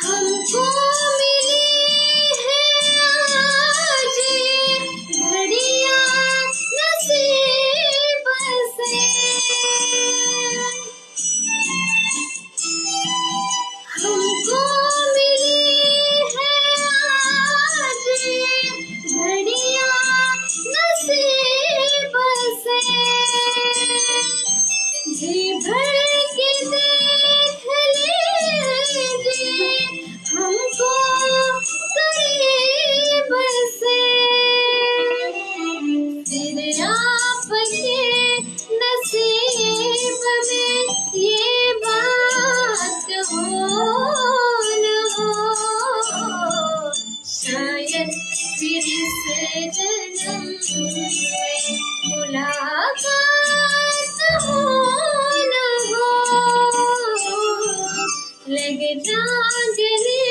हमको मिली है आज घड़ियां नसीब से। हमको मिली है आज घड़ियां नसीब से। जी भर के देख लीजिए हमको करीब से। फिर आपके नसीब में ये बात हो न हो, शायद फिर से जन्म में मुलाकात हो न हो। लग जा गले